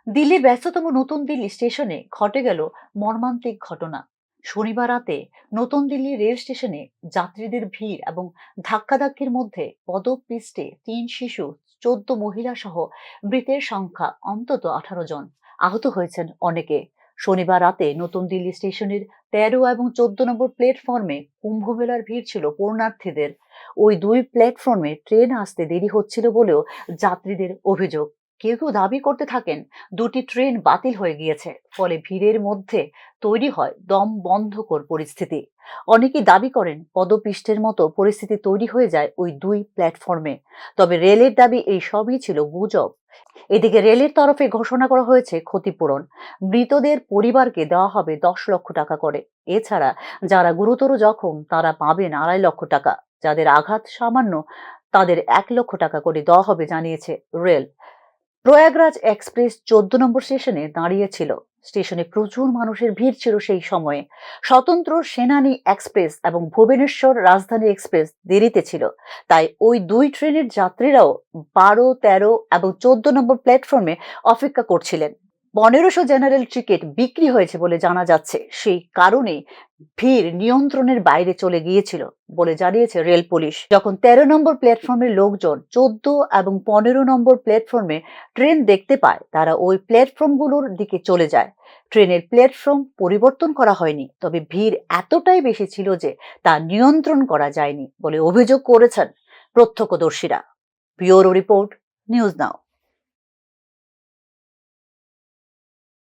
দিল্লির ব্যস্ততম নতুন দিল্লি স্টেশনে ঘটে গেল মর্মান্তিক ঘটনা। শনিবার রাতে নতুন দিল্লি রেল স্টেশনে যাত্রীদের ভিড় এবং ধাক্কাধাক্কির মধ্যে পদপিষ্টে ৩ শিশু, ১৪ মহিলা সহ মৃতের সংখ্যা অন্তত ১৮ জন। আহত হয়েছেন অনেকে। শনিবার রাতে নতুন দিল্লি স্টেশনের ১৩ এবং ১৪ নম্বর প্ল্যাটফর্মে কুম্ভমেলার ভিড় ছিল পূর্ণার্থীদের। ওই দুই প্ল্যাটফর্মে ট্রেন আসতে দেরি হচ্ছিল বলেও যাত্রীদের অভিযোগ। কেউ কেউ দাবি করতে থাকেন দুটি ট্রেন বাতিল হয়ে গিয়েছে, ফলে ভিড়ের মধ্যে তৈরি হয় দম বন্ধকর পরিস্থিতি। অনেকেই দাবি করেন পদপিষ্টের মতো পরিস্থিতি তৈরি হয়ে যায় ওই দুই প্ল্যাটফর্মে। তবে রেলের দাবি এই সবই ছিল গুজব। এদিকে রেলের তরফে ঘোষণা করা হয়েছে ক্ষতিপূরণ। মৃতদের পরিবারকে দেওয়া হবে ১০ লক্ষ টাকা করে। এছাড়া যারা গুরুতর জখম তারা পাবেন ২.৫ লক্ষ টাকা। যাদের আঘাত সামান্য তাদের ১ লক্ষ টাকা করে দেওয়া হবে জানিয়েছে রেল। প্রয়াগরাজ এক্সপ্রেস ১৪ নম্বর স্টেশনে দাঁড়িয়েছিল। স্টেশনে প্রচুর মানুষের ভিড় ছিল সেই সময়ে। স্বতন্ত্র সেনানী এক্সপ্রেস এবং ভুবনেশ্বর রাজধানী এক্সপ্রেস দেরিতে ছিল। তাই ওই দুই ট্রেনের যাত্রীরাও ১২, ১৩ এবং ১৪ নম্বর প্ল্যাটফর্মে অপেক্ষা করছিলেন। ১৫০০ জেনারেল টিকিট বিক্রি হয়েছে বলে জানা যাচ্ছে। সেই কারণে ভিড় নিয়ন্ত্রণের বাইরে চলে গিয়েছিল বলে জানিয়েছে রেল পুলিশ। যখন ১৩ নম্বর প্ল্যাটফর্মের লোকজন ১৪ এবং ১৫ নম্বর প্ল্যাটফর্মে ট্রেন দেখতে পায়, তারা ওই প্ল্যাটফর্মগুলোর দিকে চলে যায়। ট্রেনের প্ল্যাটফর্ম পরিবর্তন করা হয়নি, তবে ভিড় এতটাই বেশি ছিল যে তা নিয়ন্ত্রণ করা যায়নি বলে অভিযোগ করেছেন প্রত্যক্ষদর্শীরা। Bureau report, news now.